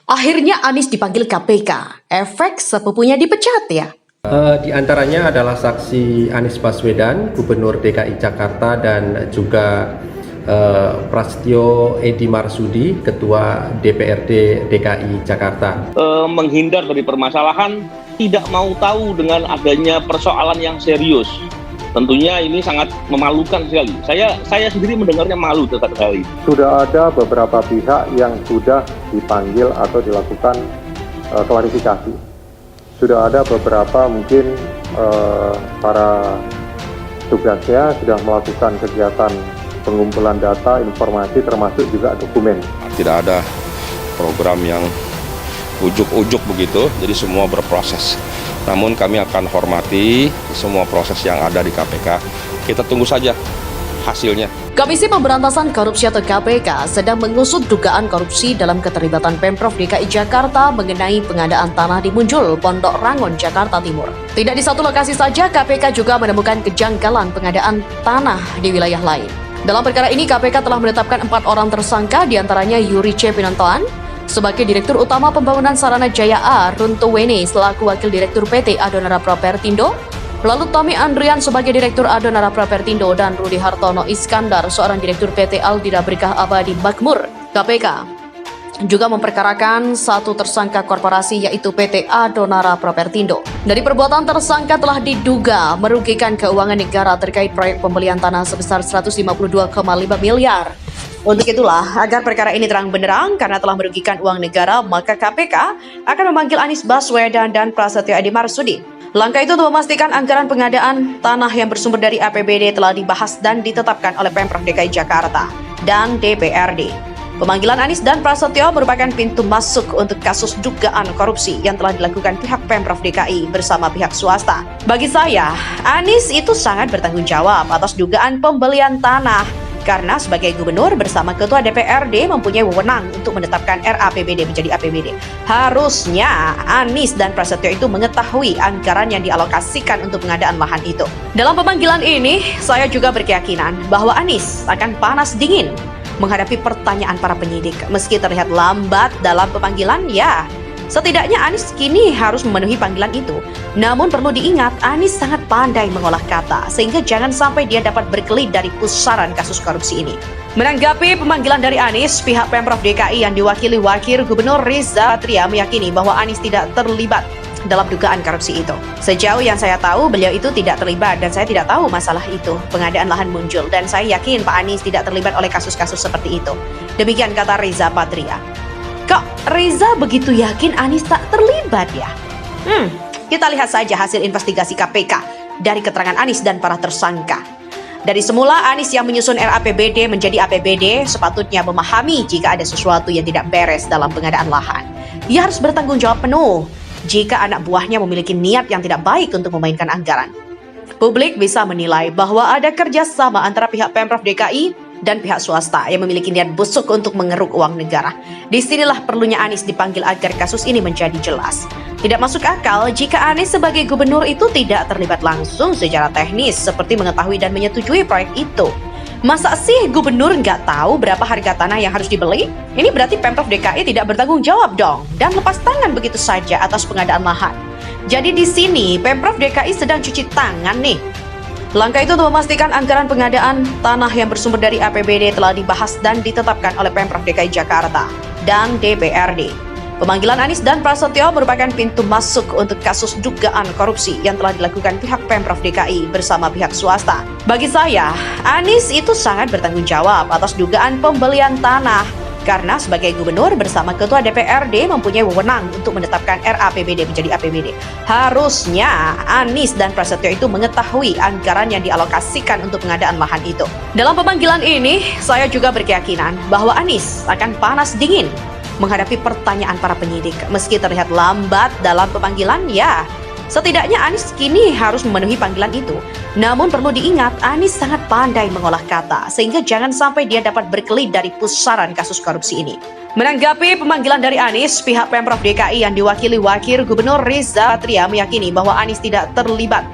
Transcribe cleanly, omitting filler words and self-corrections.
Akhirnya Anies dipanggil KPK. Efek sepupunya dipecat ya? Di antaranya adalah saksi Anies Baswedan, Gubernur DKI Jakarta, dan juga Prasetyo Edy Marsudi, Ketua DPRD DKI Jakarta. Menghindar dari permasalahan, tidak mau tahu dengan adanya persoalan yang serius. Tentunya ini sangat memalukan sekali. Saya sendiri mendengarnya malu terhadap hal ini. Sudah ada beberapa pihak yang sudah dipanggil atau dilakukan klarifikasi. Sudah ada beberapa mungkin para tugasnya sudah melakukan kegiatan pengumpulan data, informasi, termasuk juga dokumen. Tidak ada program yang ujuk-ujuk begitu, jadi semua berproses. Namun kami akan hormati semua proses yang ada di KPK. Kita tunggu saja hasilnya. Komisi Pemberantasan Korupsi atau KPK sedang mengusut dugaan korupsi dalam keterlibatan Pemprov DKI Jakarta mengenai pengadaan tanah di Munjul, Pondok Rangon, Jakarta Timur. Tidak di satu lokasi saja, KPK juga menemukan kejanggalan pengadaan tanah di wilayah lain. Dalam perkara ini, KPK telah menetapkan 4 orang tersangka, diantaranya Yuri C. Pinontoan sebagai Direktur Utama Pembangunan Sarana Jaya A, Runto Wene selaku Wakil Direktur PT Adonara Propertindo, lalu Tommy Andrian sebagai Direktur Adonara Propertindo, dan Rudi Hartono Iskandar, seorang Direktur PT Aldira Berkah Abadi Makmur. KPK juga memperkarakan satu tersangka korporasi yaitu PT Adonara Propertindo. Dari perbuatan tersangka telah diduga merugikan keuangan negara terkait proyek pembelian tanah sebesar 152,5 miliar. Untuk itulah, agar perkara ini terang benderang karena telah merugikan uang negara, maka KPK akan memanggil Anies Baswedan dan Prasetyo Edy Marsudi. Langkah itu untuk memastikan anggaran pengadaan tanah yang bersumber dari APBD telah dibahas dan ditetapkan oleh Pemprov DKI Jakarta dan DPRD. Pemanggilan Anies dan Prasetyo merupakan pintu masuk untuk kasus dugaan korupsi yang telah dilakukan pihak Pemprov DKI bersama pihak swasta. Bagi saya, Anies itu sangat bertanggung jawab atas dugaan pembelian tanah karena sebagai gubernur bersama ketua DPRD mempunyai wewenang untuk menetapkan RAPBD menjadi APBD. Harusnya Anies dan Prasetyo itu mengetahui anggaran yang dialokasikan untuk pengadaan lahan itu. Dalam pemanggilan ini, saya juga berkeyakinan bahwa Anies akan panas dingin menghadapi pertanyaan para penyidik. Meski terlihat lambat dalam pemanggilan, ya, setidaknya Anies kini harus memenuhi panggilan itu. Namun perlu diingat, Anies sangat pandai mengolah kata, sehingga jangan sampai dia dapat berkelit dari pusaran kasus korupsi ini. Menanggapi pemanggilan dari Anies, pihak Pemprov DKI yang diwakili Wakil Gubernur Reza Patria meyakini bahwa Anies tidak terlibat dalam dugaan korupsi itu. Sejauh yang saya tahu, beliau itu tidak terlibat dan saya tidak tahu masalah itu, pengadaan lahan Munjul, dan saya yakin Pak Anies tidak terlibat oleh kasus-kasus seperti itu. Demikian kata Reza Patria. Kok Reza begitu yakin Anies tak terlibat ya? Kita lihat saja hasil investigasi KPK dari keterangan Anies dan para tersangka. Dari semula Anies yang menyusun RAPBD menjadi APBD sepatutnya memahami jika ada sesuatu yang tidak beres dalam pengadaan lahan. Ia harus bertanggung jawab penuh jika anak buahnya memiliki niat yang tidak baik untuk memainkan anggaran. Publik bisa menilai bahwa ada kerjasama antara pihak Pemprov DKI dan pihak swasta yang memiliki niat busuk untuk mengeruk uang negara. Disinilah perlunya Anies dipanggil agar kasus ini menjadi jelas. Tidak masuk akal jika Anies sebagai gubernur itu tidak terlibat langsung secara teknis seperti mengetahui dan menyetujui proyek itu. Masa sih gubernur nggak tahu berapa harga tanah yang harus dibeli? Ini berarti Pemprov DKI tidak bertanggung jawab dong dan lepas tangan begitu saja atas pengadaan lahan. Jadi di sini Pemprov DKI sedang cuci tangan nih. Langkah itu untuk memastikan anggaran pengadaan tanah yang bersumber dari APBD telah dibahas dan ditetapkan oleh Pemprov DKI Jakarta dan DPRD. Pemanggilan Anies dan Prasetyo merupakan pintu masuk untuk kasus dugaan korupsi yang telah dilakukan pihak Pemprov DKI bersama pihak swasta. Bagi saya, Anies itu sangat bertanggung jawab atas dugaan pembelian tanah karena sebagai gubernur bersama ketua DPRD mempunyai wewenang untuk menetapkan RAPBD menjadi APBD. Harusnya Anies dan Prasetyo itu mengetahui anggaran yang dialokasikan untuk pengadaan lahan itu. Dalam pemanggilan ini, saya juga berkeyakinan bahwa Anies akan panas dingin menghadapi pertanyaan para penyidik. Meski terlihat lambat dalam pemanggilan, ya, setidaknya Anies kini harus memenuhi panggilan itu. Namun perlu diingat, Anies sangat pandai mengolah kata, sehingga jangan sampai dia dapat berkelit dari pusaran kasus korupsi ini. Menanggapi pemanggilan dari Anies, pihak Pemprov DKI yang diwakili Wakil Gubernur Reza Patria meyakini bahwa Anies tidak terlibat